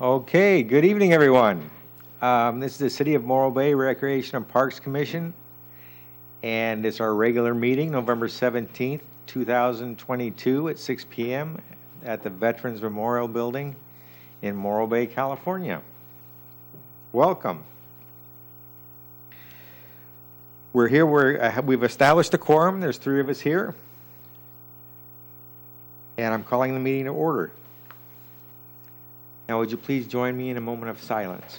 Okay, good evening, everyone. This is the City of Morro Bay Recreation and Parks Commission, and it's our regular meeting, November 17th, 2022 at 6 p.m. at the Veterans Memorial Building in Morro Bay, California. Welcome. We're here, we've established a quorum. There's 3 of us here, and I'm calling the meeting to order. Now, would you please join me in a moment of silence?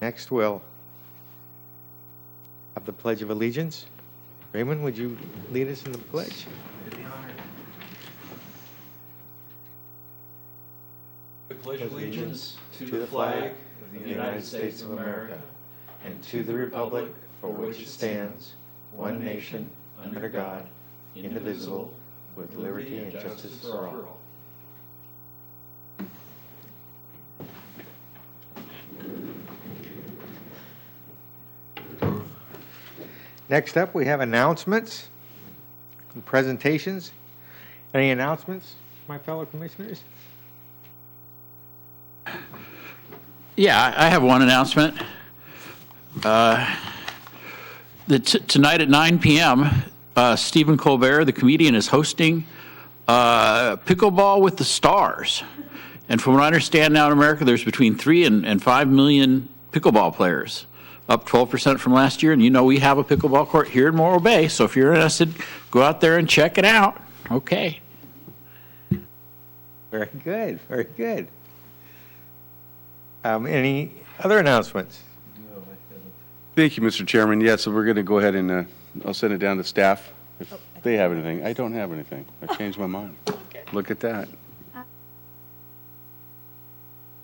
Next, we'll have the Pledge of Allegiance. Raymond, would you lead us in the pledge? I pledge allegiance to the flag of the United States of America and to the republic for which it stands, one nation, under God, indivisible, with liberty and justice for all. Next up, we have announcements and presentations. Any announcements, my fellow commissioners? Yeah, I have one announcement. Tonight at 9 p.m., Stephen Colbert, the comedian, is hosting Pickleball with the Stars. And from what I understand now in America, there's between 3 and 5 million pickleball players, up 12% from last year. And you know we have a pickleball court here in Morro Bay, so if you're interested, go out there and check it out. Okay. Very good, very good. Any other announcements? Thank you, Mr. Chairman. Yeah, so we're going to go ahead and I'll send it down to staff if they have anything. I don't have anything. I changed my mind. Okay. Look at that.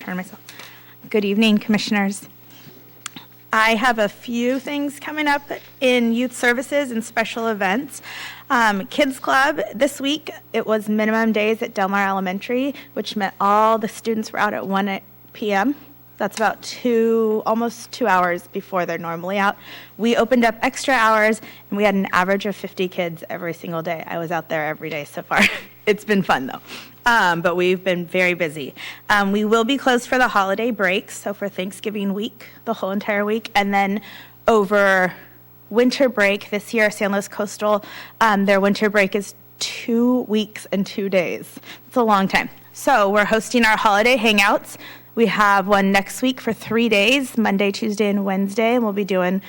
Turn myself. Good evening, commissioners. I have a few things coming up in youth services and special events. Kids Club, this week, it was minimum days at Del Mar Elementary, which meant all the students were out at 1 p.m. That's about almost 2 hours before they're normally out. We opened up extra hours, and we had an average of 50 kids every single day. I was out there every day so far. It's been fun, though. But we've been very busy. We will be closed for the holiday breaks, so for Thanksgiving week, the whole entire week, and then over winter break this year, San Luis Coastal, their winter break is 2 weeks and 2 days. It's a long time. So we're hosting our holiday hangouts. We have one next week for 3 days, Monday, Tuesday, and Wednesday, and we'll be doing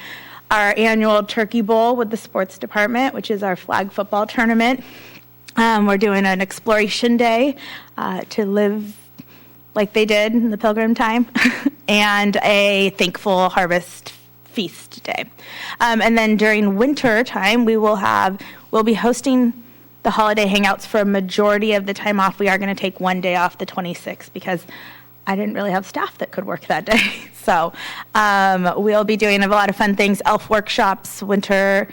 our annual Turkey Bowl with the sports department, which is our flag football tournament. We're doing an exploration day to live like they did in the Pilgrim time, and a thankful harvest feast day. And then during winter time, we'll be hosting the holiday hangouts for a majority of the time off. We are going to take 1 day off, the 26th, because I didn't really have staff that could work that day. So we'll be doing a lot of fun things, elf workshops, winter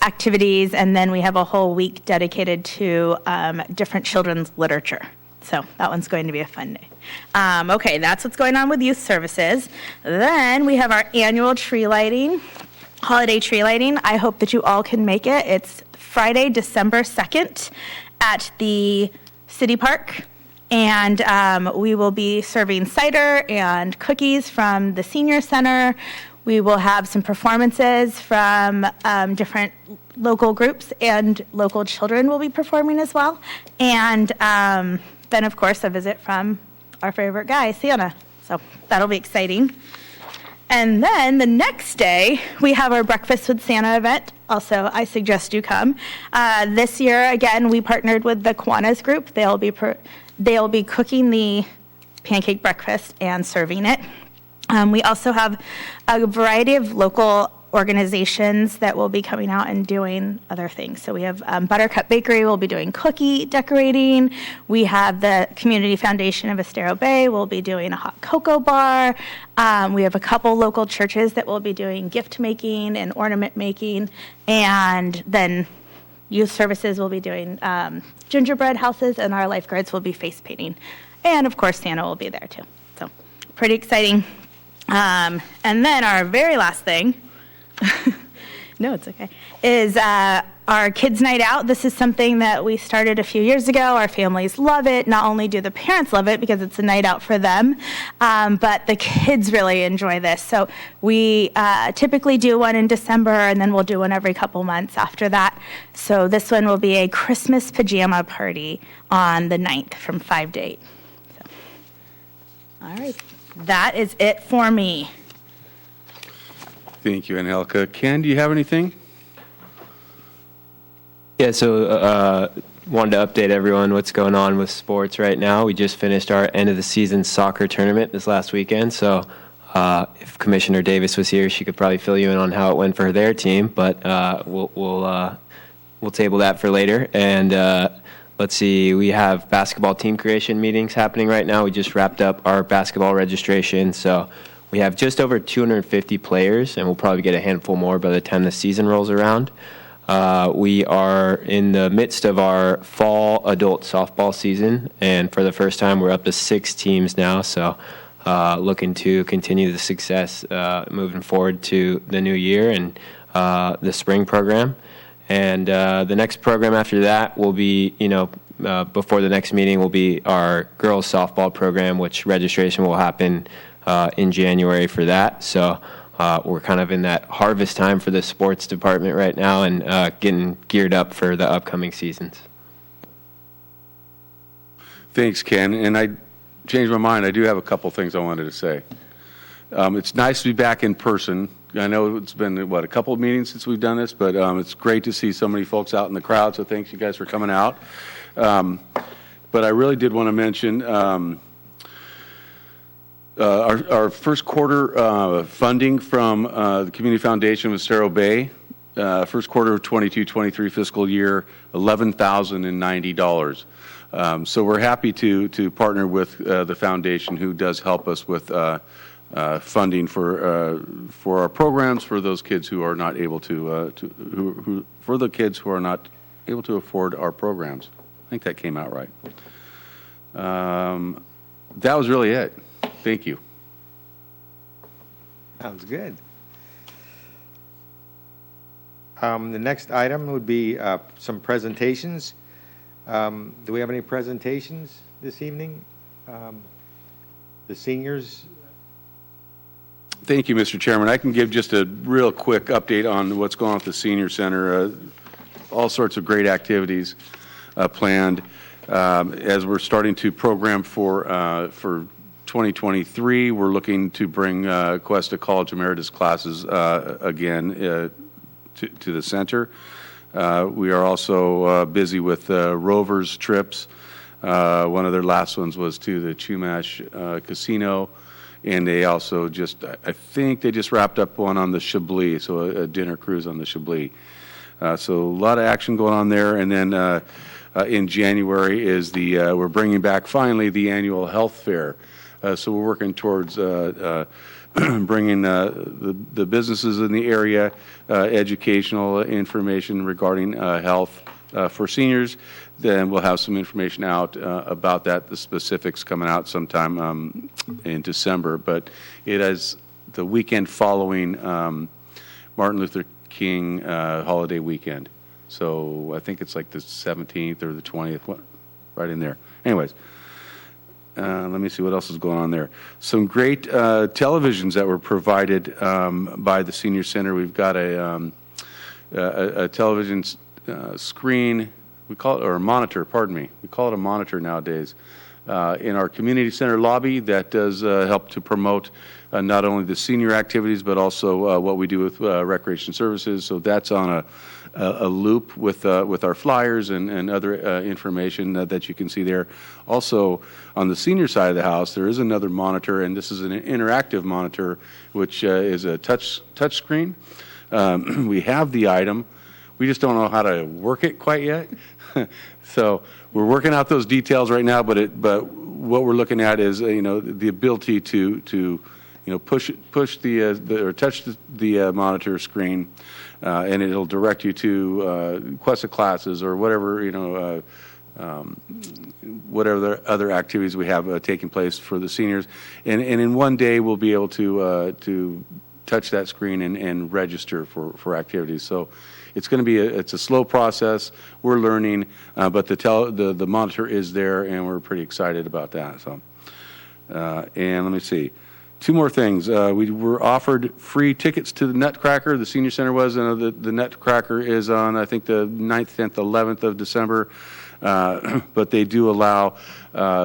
activities, and then we have a whole week dedicated to different children's literature. So that one's going to be a fun day. Okay, that's what's going on with youth services. Then we have our annual tree lighting, holiday tree lighting. I hope that you all can make it. It's Friday, December 2nd at the City Park. And we will be serving cider and cookies from the senior center. We will have some performances from different local groups, and local children will be performing as well. And then, of course, a visit from our favorite guy, Santa. So that'll be exciting. And then the next day, we have our Breakfast with Santa event. Also, I suggest you come. This year, again, we partnered with the Kiwanis group. They'll be cooking the pancake breakfast and serving it. We also have a variety of local organizations that will be coming out and doing other things. So we have Buttercup Bakery will be doing cookie decorating. We have the Community Foundation of Estero Bay will be doing a hot cocoa bar. We have a couple local churches that will be doing gift making and ornament making. And then youth services will be doing gingerbread houses, and our lifeguards will be face painting. And of course, Santa will be there too. So pretty exciting. And then our very last thing, no, it's okay, is our Kids Night Out. This is something that we started a few years ago. Our families love it. Not only do the parents love it because it's a night out for them, but the kids really enjoy this. So we typically do one in December, and then we'll do one every couple months after that. So this one will be a Christmas pajama party on the 9th from 5 to 8. So, all right. That is it for me. Thank you, Angelica. Ken, do you have anything? Yeah, so wanted to update everyone what's going on with sports right now. We just finished our end of the season soccer tournament this last weekend, so if Commissioner Davis was here, she could probably fill you in on how it went for their team, but we'll table that for later. And let's see, we have basketball team creation meetings happening right now. We just wrapped up our basketball registration, so we have just over 250 players, and we'll probably get a handful more by the time the season rolls around. We are in the midst of our fall adult softball season, and for the first time, we're up to 6 teams now, so looking to continue the success moving forward to the new year and the spring program. And the next program after that will be, before the next meeting will be our girls softball program, which registration will happen in January for that. So we're kind of in that harvest time for the sports department right now and getting geared up for the upcoming seasons. Thanks, Ken. And I changed my mind. I do have a couple things I wanted to say. It's nice to be back in person. I know it's been, a couple of meetings since we've done this, but it's great to see so many folks out in the crowd, so thanks you guys for coming out. But I really did want to mention our first quarter funding from the Community Foundation of Estero Bay, first quarter of 22-23 fiscal year, $11,090. So we're happy to partner with the foundation, who does help us with funding for our programs for those kids who are not able for the kids who are not able to afford our programs. I think that came out right. That was really it. Thank you. Sounds good. The next item would be some presentations. Do we have any presentations this evening? The seniors. Thank you, Mr. Chairman. I can give just a real quick update on what's going on at the Senior Center. All sorts of great activities planned as we're starting to program for 2023. We're looking to bring Cuesta College Emeritus classes again to the center. We are also busy with Rovers trips. One of their last ones was to the Chumash Casino. And they also I think they just wrapped up one on the Chablis, so a dinner cruise on the Chablis. So a lot of action going on there. And then in January is we're bringing back finally the annual health fair. So we're working towards bringing the businesses in the area educational information regarding health for seniors. Then we'll have some information out about that, the specifics coming out sometime in December. But it is the weekend following Martin Luther King holiday weekend. So I think it's like the 17th or the 20th, right in there. Anyways, let me see what else is going on there. Some great televisions that were provided by the Senior Center. We've got a television screen. We call it, or a monitor, pardon me. We call it a monitor nowadays. In our community center lobby that does help to promote not only the senior activities, but also what we do with recreation services. So that's on a loop with our flyers and other information that you can see there. Also, on the senior side of the house, there is another monitor, and this is an interactive monitor, which is a touch screen. We have the item. We just don't know how to work it quite yet. So we're working out those details right now, but what we're looking at is, the ability to push or touch the monitor screen, and it'll direct you to Questa classes or whatever, whatever other activities we have taking place for the seniors. And in one day, we'll be able to touch that screen and register for activities. So it's going to be it's a slow process. We're learning, but the monitor is there, and we're pretty excited about that. So, and let me see. Two more things. We were offered free tickets to the Nutcracker. The Senior Center was, and the Nutcracker is on, I think, the 9th, 10th, 11th of December. But they do allow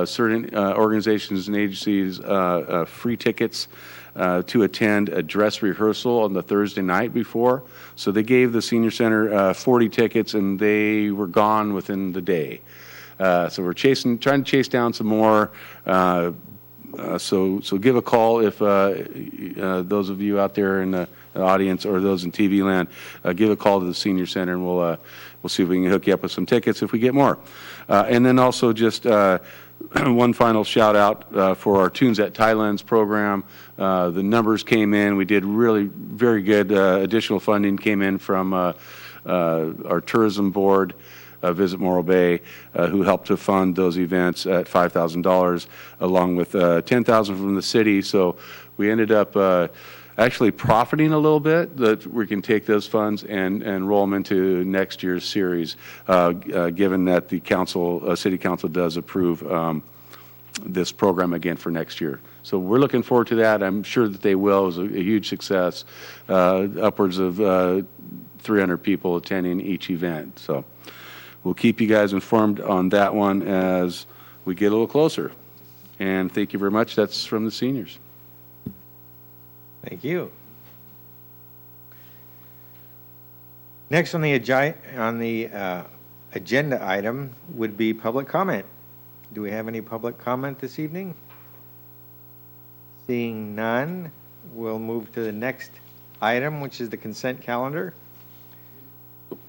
certain organizations and agencies free tickets to attend a dress rehearsal on the Thursday night before. So they gave the Senior Center 40 tickets, and they were gone within the day. So we're trying to chase down some more. So give a call if those of you out there in the audience or those in TV land, give a call to the Senior Center, and we'll see if we can hook you up with some tickets if we get more. And then also just one final shout out for our Tunes at Thailand's program. The numbers came in. We did really very good. Additional funding came in from our tourism board, Visit Morro Bay, who helped to fund those events at $5,000, along with $10,000 from the city. So we ended up actually profiting a little bit, that we can take those funds and roll them into next year's series, given that the city council does approve this program again for next year. So we're looking forward to that. I'm sure that they will. It was a huge success, upwards of 300 people attending each event. So we'll keep you guys informed on that one as we get a little closer. And thank you very much. That's from the seniors. Thank you. Next on the agenda item would be public comment. Do we have any public comment this evening? Seeing none, we'll move to the next item, which is the consent calendar.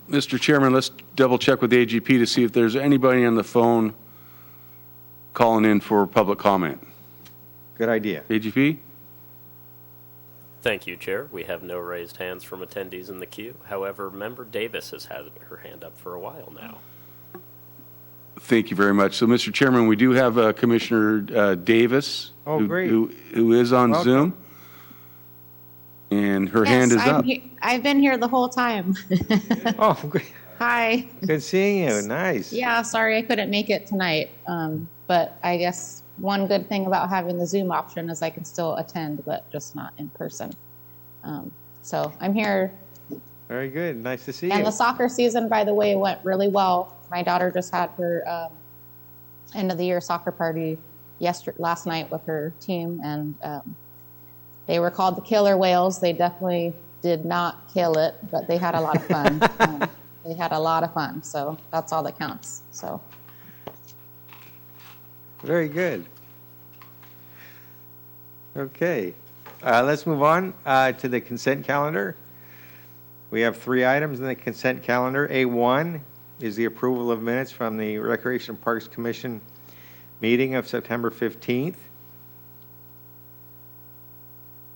Mr. Chairman, let's double check with the AGP to see if there's anybody on the phone calling in for public comment. Good idea. AGP? Thank you, Chair. We have no raised hands from attendees in the queue. However, Member Davis has had her hand up for a while now. Thank you very much. So, Mr. Chairman, we do have Commissioner Davis, great. who is on Welcome. Zoom, and her hand is up. I've been here the whole time. Oh, great. Hi. Good seeing you. Nice. Yeah, sorry I couldn't make it tonight. But I guess one good thing about having the Zoom option is I can still attend, but just not in person. So I'm here. Very good. Nice to see you. And the soccer season, by the way, went really well. My daughter just had her end of the year soccer party last night with her team, and they were called the Killer Whales. They definitely did not kill it, but they had a lot of fun. They had a lot of fun, so that's all that counts. So Very good. Okay. Let's move on to the consent calendar. We have 3 items in the consent calendar. A1 is the approval of minutes from the Recreation and Parks Commission meeting of September 15th.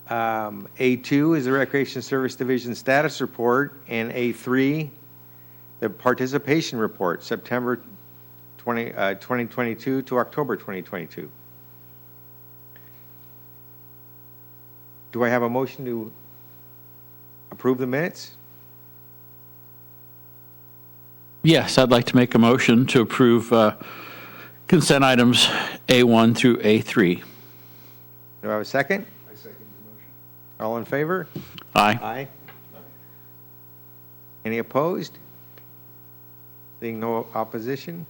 A2 is the Recreation Service Division status report, and A3, the participation report, September 2022 to October 2022. Do I have a motion to approve the minutes? Yes, I'd like to make a motion to approve consent items A1 through A3. Do I have a second? I second the motion. All in favor? Aye. Aye. Any opposed? Seeing no opposition,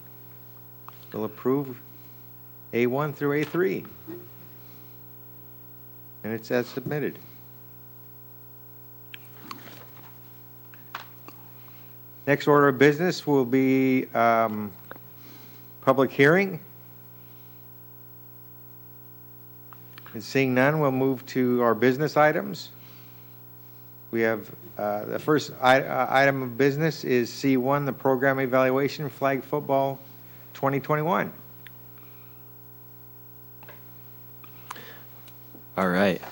we'll approve A1 through A3. And it's as submitted. Next order of business will be public hearing. And seeing none, we'll move to our business items. We have, the first item of business is C1, the program evaluation, flag football 2021. All right.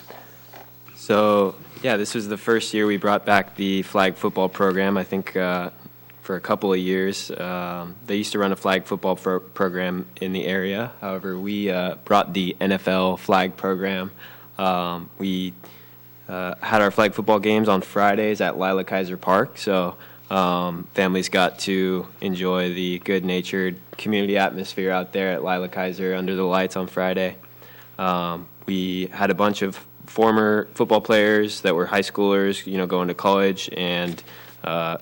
So, yeah, this was the first year we brought back the flag football program. I think for a couple of years, they used to run a flag football program in the area. However, we brought the NFL flag program. We had our flag football games on Fridays at Lila Kaiser Park. So families got to enjoy the good-natured community atmosphere out there at Lila Kaiser under the lights on Friday. We had a bunch of former football players that were high schoolers, going to college and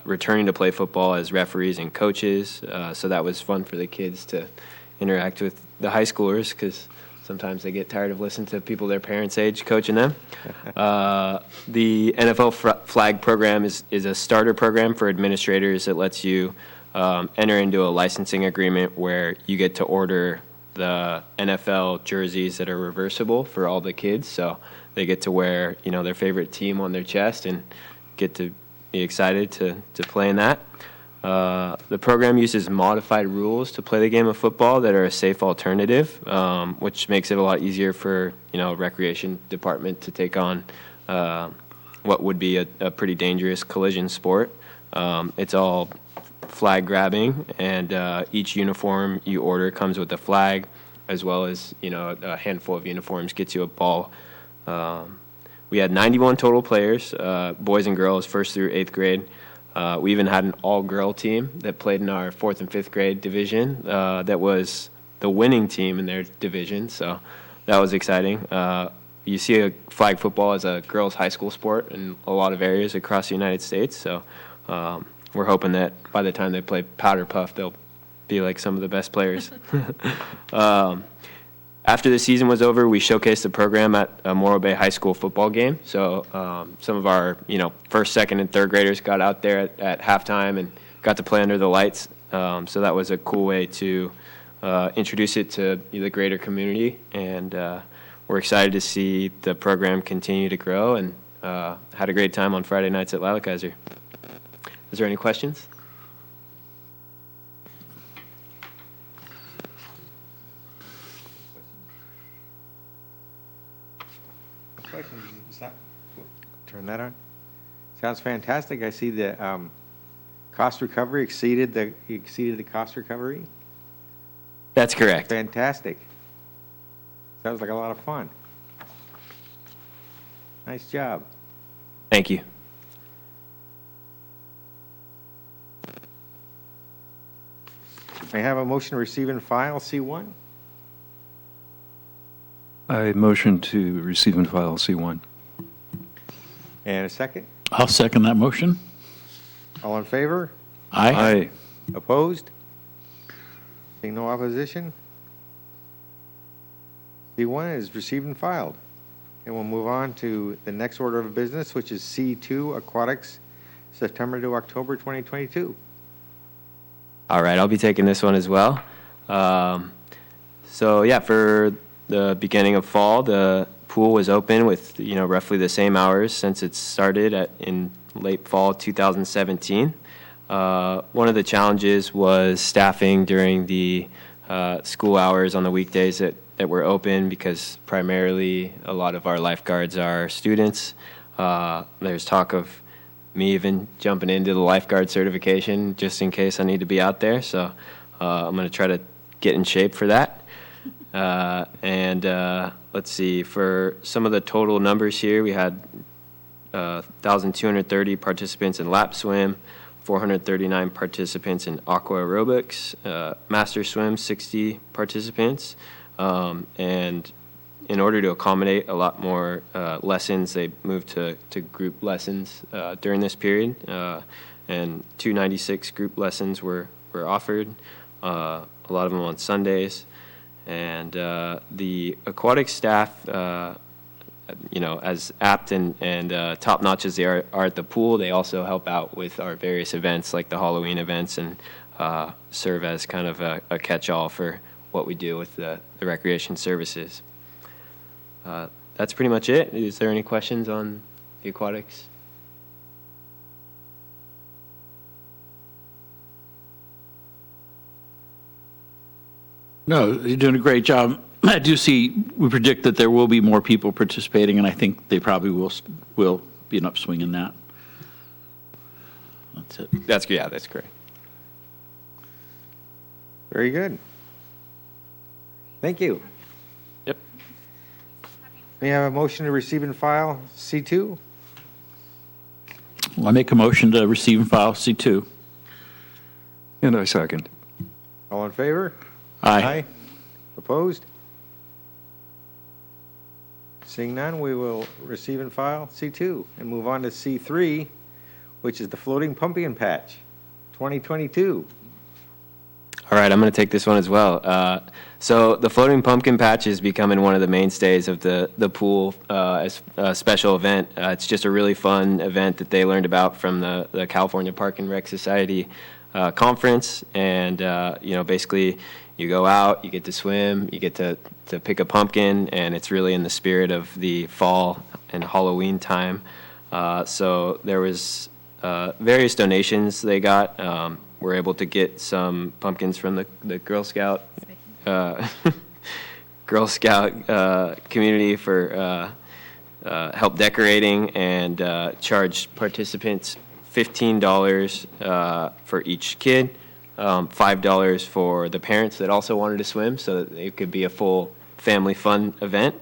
returning to play football as referees and coaches. So that was fun for the kids to interact with the high schoolers because sometimes they get tired of listening to people their parents' age coaching them. The NFL flag program is a starter program for administrators that lets you enter into a licensing agreement where you get to order the NFL jerseys that are reversible for all the kids. So they get to wear, their favorite team on their chest and get to be excited to play in that. The program uses modified rules to play the game of football that are a safe alternative, which makes it a lot easier for, recreation department to take on what would be a pretty dangerous collision sport. It's all flag grabbing, and each uniform you order comes with a flag, as well as a handful of uniforms gets you a ball. We had 91 total players, boys and girls, 1st through 8th grade. We even had an all-girl team that played in our 4th and 5th grade division. That was the winning team in their division, so that was exciting. You see a flag football as a girls' high school sport in a lot of areas across the United States, so we're hoping that by the time they play Powder Puff, they'll be like some of the best players. After the season was over, we showcased the program at a Morro Bay High School football game. So some of our, 1st, 2nd, and 3rd graders got out there at halftime and got to play under the lights. So that was a cool way to introduce it to the greater community. And we're excited to see the program continue to grow, and had a great time on Friday nights at Lila Kaiser. Is there any questions? Turn that on. Sounds fantastic. I see the cost recovery exceeded the cost recovery. That's correct. Fantastic. Sounds like a lot of fun. Nice job. Thank you. May I have a motion to receive and file C1? I motion to receive and file C1. And a second? I'll second that motion. All in favor? Aye. Opposed? Seeing no opposition? C1 is received and filed. And we'll move on to the next order of business, which is C2, Aquatics, September to October 2022. All right, I'll be taking this one as well. So yeah, for the beginning of fall, the pool was open with roughly the same hours since it started in late fall 2017. One of the challenges was staffing during the school hours on the weekdays that were open, because primarily a lot of our lifeguards are students. There's talk of me even jumping into the lifeguard certification just in case I need to be out there. So I'm going to try to get in shape for that. Let's see, for some of the total numbers here, we had 1,230 participants in lap swim, 439 participants in aqua aerobics, master swim, 60 participants. And in order to accommodate a lot more lessons, they moved to group lessons during this period, and 296 group lessons were offered, a lot of them on Sundays. And the aquatic staff, as apt and top-notch as they are at the pool, they also help out with our various events like the Halloween events, and serve as kind of a catch-all for what we do with the recreation services. That's pretty much it. Is there any questions on the aquatics? No, you're doing a great job. I do see, we predict that there will be more people participating, and I think they probably will be an upswing in that. That's it. That's correct. Very good. Thank you. Yep. May I have a motion to receive and file C2? I make a motion to receive and file C2. And I second. All in favor? Aye. Opposed? Seeing none, we will receive and file C2 and move on to C3, which is the floating pumpkin patch, 2022. All right, I'm going to take this one as well. So the floating pumpkin patch is becoming one of the mainstays of the pool as a special event. It's just a really fun event that they learned about from the California Park and Rec Society conference. And, basically you go out, you get to swim, you get to pick a pumpkin, and it's really in the spirit of the fall and Halloween time. So there was various donations they got. We're able to get some pumpkins from the Girl Scout community for help decorating, and charged participants $15 for each kid, $5 for the parents that also wanted to swim, so that it could be a full family fun event.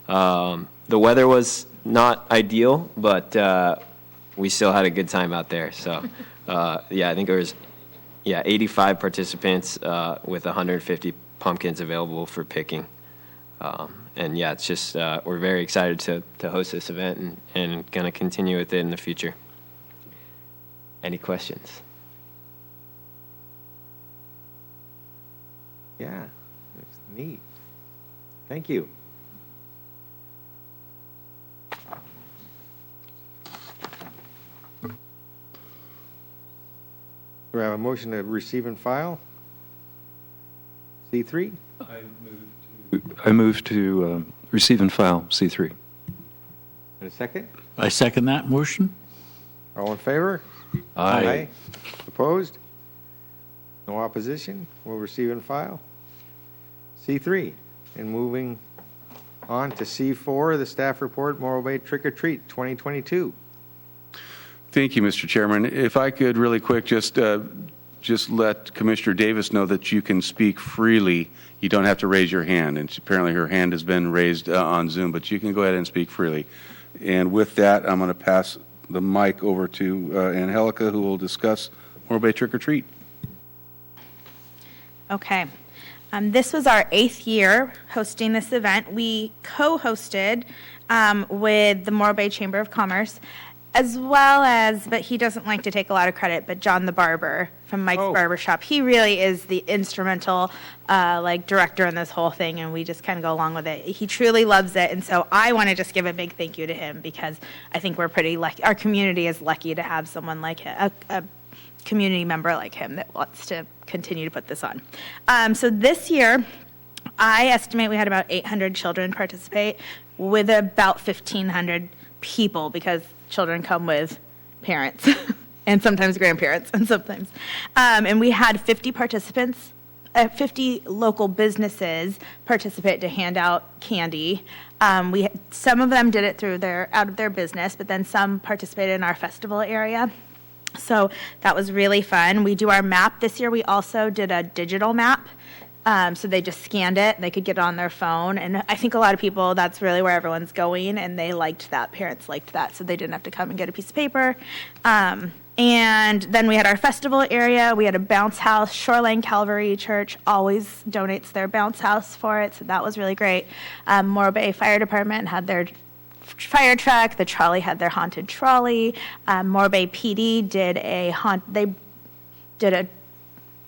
The weather was not ideal, but we still had a good time out there. So I think there was 85 participants with 150 pumpkins available for picking. It's just we're very excited to host this event and going to continue with it in the future. Any questions? Yeah, it's neat. Thank you. Do I have a motion to receive and file? C3? I move to receive and file C3. And a second? I second that motion. All in favor? Aye. Opposed? No opposition? We'll receive and file. C3. And moving on to C4, the staff report, Morro Bay Trick or Treat 2022. Thank you, Mr. Chairman. If I could really quick just let Commissioner Davis know that you can speak freely. You don't have to raise your hand. And apparently her hand has been raised on Zoom, but you can go ahead and speak freely. And with that, I'm going to pass the mic over to Angelica, who will discuss Morro Bay Trick or Treat. Okay. This was our 8th year hosting this event. We co-hosted with the Morro Bay Chamber of Commerce, as well as, but he doesn't like to take a lot of credit, but John the Barber from Mike's Barbershop. He really is the instrumental director in this whole thing, and we just kind of go along with it. He truly loves it, and so I want to just give a big thank you to him, because I think we're pretty lucky. Our community is lucky to have someone like him, a community member like him that wants to continue to put this on. So this year, I estimate we had about 800 children participate, with about 1,500 people, because children come with parents and sometimes grandparents and sometimes. And we had 50 participants, 50 local businesses participate to hand out candy. Some of them did it out of their business, but then some participated in our festival area. So that was really fun. We do our map this year. We also did a digital map. So they just scanned it, they could get it on their phone, and I think a lot of people, that's really where everyone's going, and they liked that, parents liked that, so they didn't have to come and get a piece of paper. And then we had our festival area, we had a bounce house. Shoreline Calvary Church always donates their bounce house for it, so that was really great. Morro Bay Fire Department had their fire truck, the trolley had their haunted trolley. Morro Bay PD did a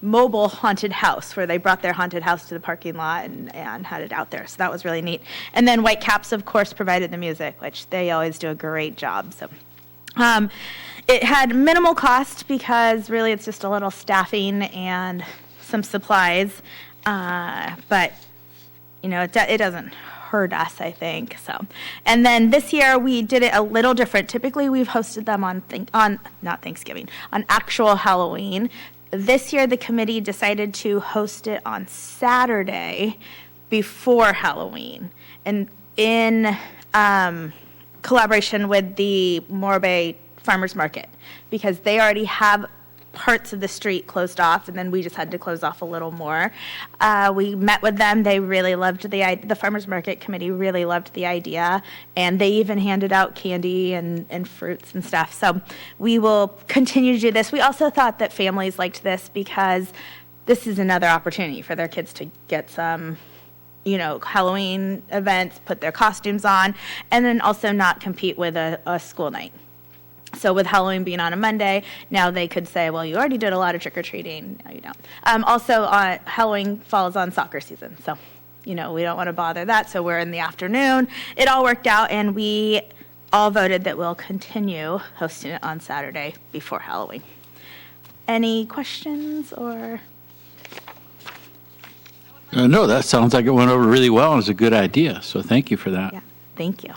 mobile haunted house, where they brought their haunted house to the parking lot and had it out there. So that was really neat. And then Whitecaps, of course, provided the music, which they always do a great job. So it had minimal cost, because really it's just a little staffing and some supplies. But, it doesn't hurt us, I think. So, and then this year we did it a little different. Typically we've hosted them on actual Halloween. This year, the committee decided to host it on Saturday before Halloween, and in collaboration with the Morro Bay Farmers Market, because they already have parts of the street closed off, and then we just had to close off a little more. We met with them. They really loved the Farmers Market Committee really loved the idea, and they even handed out candy and fruits and stuff. So we will continue to do this. We also thought that families liked this because this is another opportunity for their kids to get some, Halloween events, put their costumes on, and then also not compete with a school night. So with Halloween being on a Monday, now they could say, well, you already did a lot of trick-or-treating. No, you don't. Also, Halloween falls on soccer season. So, we don't want to bother that. So we're in the afternoon. It all worked out, and we all voted that we'll continue hosting it on Saturday before Halloween. Any questions or? No, that sounds like it went over really well and it's a good idea. So thank you for that. Yeah, thank you.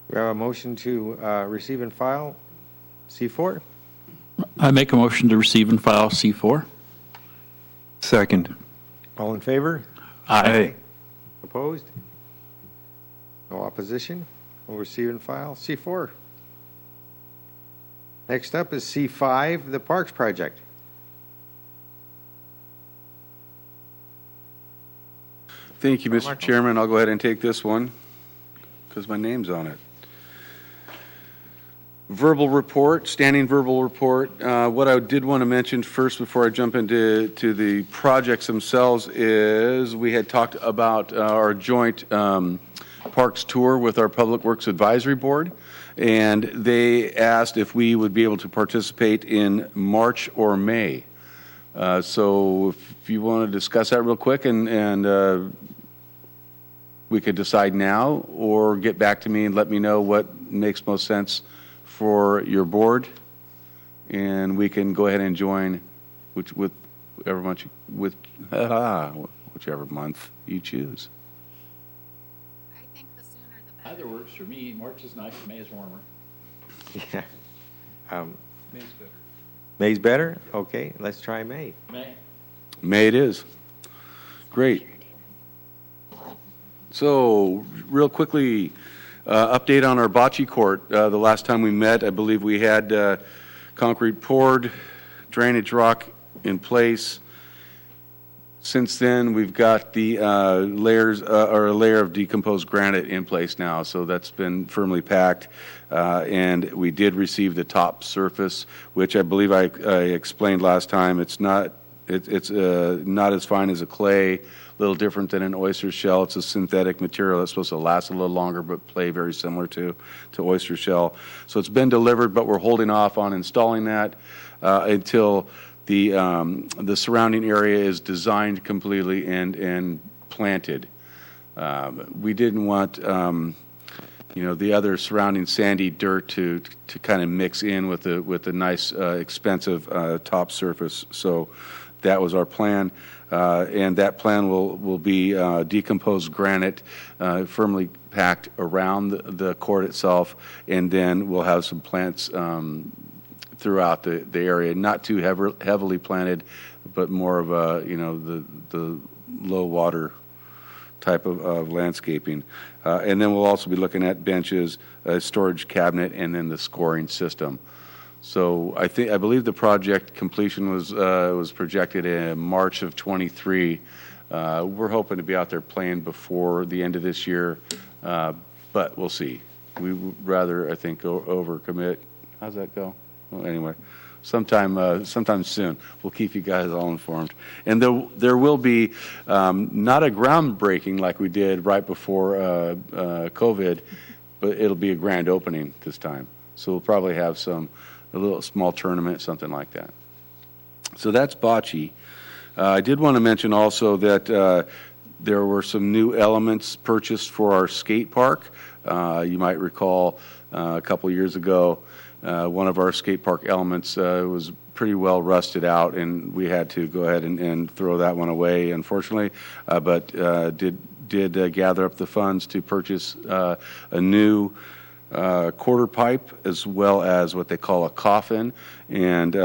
We have a motion to receive and file C4. I make a motion to receive and file C4. Second. All in favor? Aye. Opposed? No opposition? We'll receive and file C4. Next up is C5, the Parks Project. Thank you, Mr. Chairman. I'll go ahead and take this one because my name's on it. Verbal report, standing verbal report. What I did want to mention first before I jump into the projects themselves is we had talked about our joint parks tour with our Public Works Advisory Board, and they asked if we would be able to participate in March or May. So if you want to discuss that real quick and we could decide now or get back to me and let me know what makes most sense for your board, and we can go ahead and join whichever month you choose. I think the sooner the better. Either works for me. March is nice, May is warmer. Yeah. May's better? Okay, let's try May. May it is. Great. So, real quickly, update on our bocce court. The last time we met, I believe we had concrete poured, drainage rock in place. Since then, we've got the a layer of decomposed granite in place now, so that's been firmly packed. And we did receive the top surface, which I believe I explained last time. It's not not as fine as a clay, a little different than an oyster shell. It's a synthetic material that's supposed to last a little longer, but play very similar to oyster shell. So it's been delivered, but we're holding off on installing that until the surrounding area is designed completely and planted. We didn't want the other surrounding sandy dirt to kind of mix in with the nice expensive top surface. So that was our plan, and that plan will be decomposed granite firmly packed around the court itself, and then we'll have some plants throughout the area, not too heavily planted, but more of a the low water type of landscaping. And then we'll also be looking at benches, a storage cabinet, and then the scoring system. So I believe the project completion was projected in March of 23. We're hoping to be out there playing before the end of this year, but we'll see. We would rather, I think, overcommit. How's that go? Well, anyway, sometime soon. We'll keep you guys all informed. And there will be not a groundbreaking like we did right before COVID, but it'll be a grand opening this time. So we'll probably have a little small tournament, something like that. So that's bocce. I did want to mention also that there were some new elements purchased for our skate park. You might recall a couple years ago, one of our skate park elements was pretty well rusted out, and we had to go ahead and throw that one away, unfortunately, but did gather up the funds to purchase a new quarter pipe, as well as what they call a coffin. And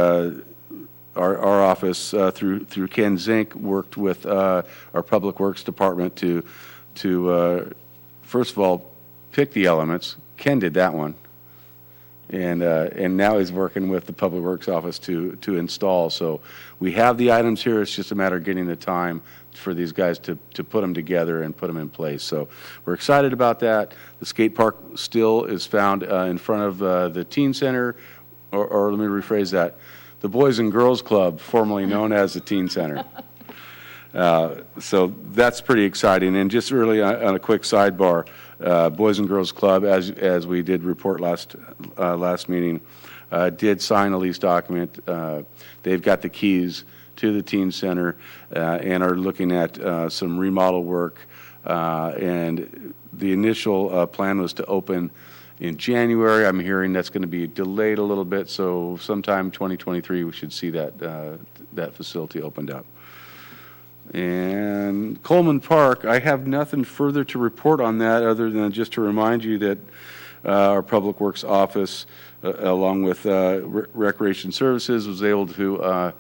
our office, through Ken Zink, worked with our Public Works Department to first of all, pick the elements. Ken did that one. And now he's working with the Public Works Office to install. So we have the items here. It's just a matter of getting the time for these guys to put them together and put them in place. So we're excited about that. The skate park still is found in front of the teen center, or let me rephrase that, the Boys and Girls Club, formerly known as the teen center. So that's pretty exciting. And just really on a quick sidebar, Boys and Girls Club, as we did report last meeting, did sign a lease document. They've got the keys to the teen center and are looking at some remodel work. And the initial plan was to open in January. I'm hearing that's going to be delayed a little bit, so sometime 2023 we should see that facility opened up. And Coleman Park, I have nothing further to report on that other than just to remind you that our Public Works Office, along with Recreation Services, was able to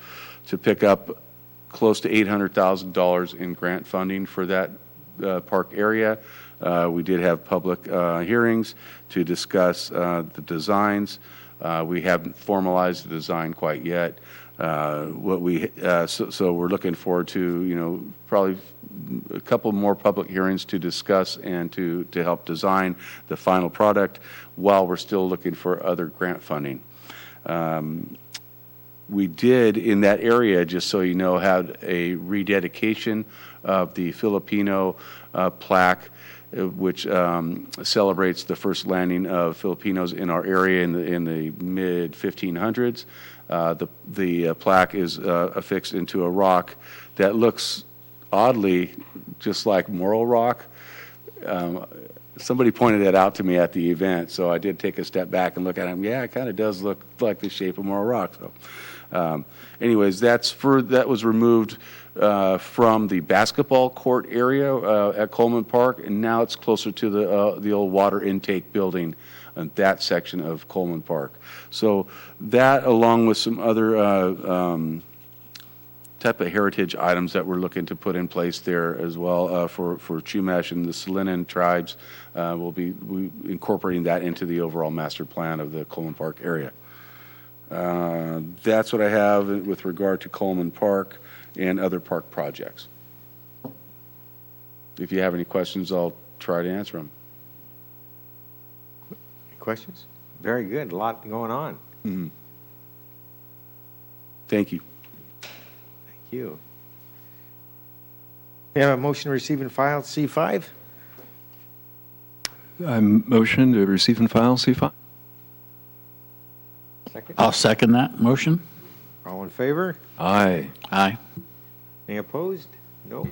pick up close to $800,000 in grant funding for that park area. We did have public hearings to discuss the designs. We haven't formalized the design quite yet. So we're looking forward to, probably a couple more public hearings to discuss and to help design the final product while we're still looking for other grant funding. We did in that area, just so you know, have a rededication of the Filipino plaque, which celebrates the first landing of Filipinos in our area in the mid 1500s. The plaque is affixed into a rock that looks oddly just like Morro Rock. Somebody pointed that out to me at the event, so I did take a step back and look at it. Yeah, it kind of does look like the shape of Morro Rock. So, anyways, that was removed from the basketball court area at Coleman Park, and now it's closer to the old water intake building in that section of Coleman Park. So that, along with some other type of heritage items that we're looking to put in place there as well for Chumash and the Salinan tribes, we'll be incorporating that into the overall master plan of the Coleman Park area. That's what I have with regard to Coleman Park and other park projects. If you have any questions, I'll try to answer them. Questions? Very good. A lot going on. Mm-hmm. Thank you. Thank you. We have a motion to receive and file C5. I motion to receive and file C5. Second. I'll second that motion. All in favor? Aye. Aye. Any opposed? No.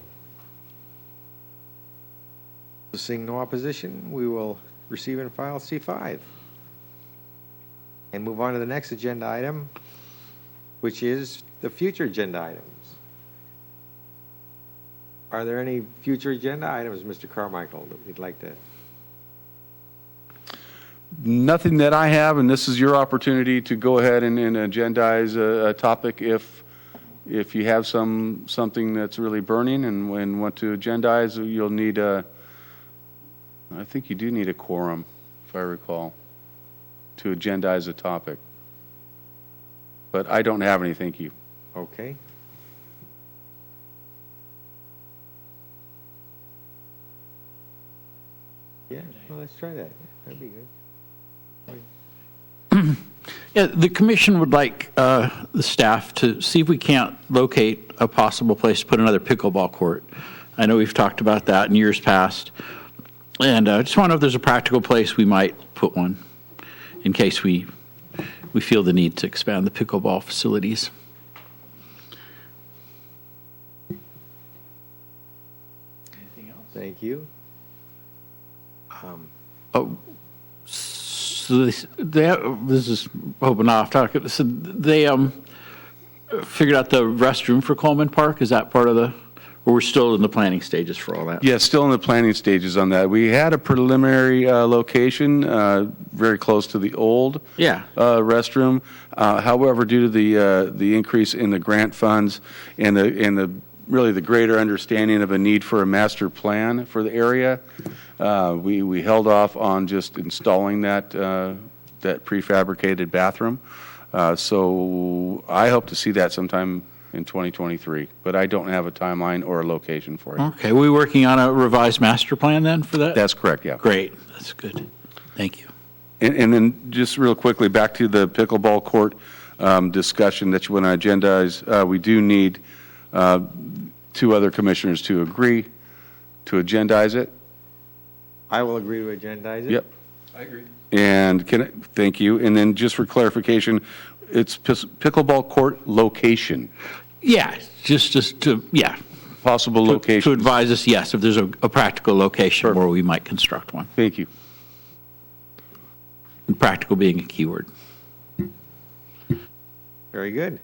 Seeing no opposition, we will receive and file C5 and move on to the next agenda item, which is the future agenda items. Are there any future agenda items, Mr. Carmichael, that we'd like to? Nothing that I have, and this is your opportunity to go ahead and agendize a topic if you have something that's really burning and want to agendize. You'll need I think you do need a quorum, if I recall, to agendize a topic. But I don't have any, thank you. Okay. Yeah, well, let's try that. That'd be good. Yeah, the commission would like the staff to see if we can't locate a possible place to put another pickleball court. I know we've talked about that in years past. And I just want to know if there's a practical place we might put one in case we feel the need to expand the pickleball facilities. Anything else? Thank you. So this is hoping off topic. So they figured out the restroom for Coleman Park. Is that part of the Or we're still in the planning stages for all that? Yeah, still in the planning stages on that. We had a preliminary location very close to the old Yeah. restroom. However, due to the increase in the grant funds and the really the greater understanding of a need for a master plan for the area, we held off on just installing that prefabricated bathroom. So I hope to see that sometime in 2023, but I don't have a timeline or a location for you. Okay, we working on a revised master plan then for that? That's correct, yeah. Great, that's good. Thank you. And then just real quickly, back to the pickleball court discussion that you want to agendize. We do need 2 other commissioners to agree to agendize it. I will agree to agendize it. Yep. I agree. And thank you. And then just for clarification, it's pickleball court location. Yeah, just to, yeah. Possible To location. advise us, yes, if there's a practical location where we might construct one. Thank you. And practical being a key word. Very good.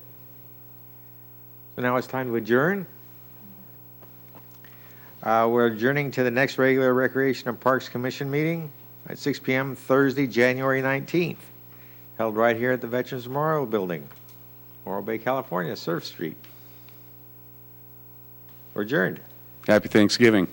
So now it's time to adjourn. We're adjourning to the next regular Recreation and Parks Commission meeting at 6 p.m. Thursday, January 19th, held right here at the Veterans Memorial Building, Morro Bay, California, Surf Street. We're adjourned. Happy Thanksgiving.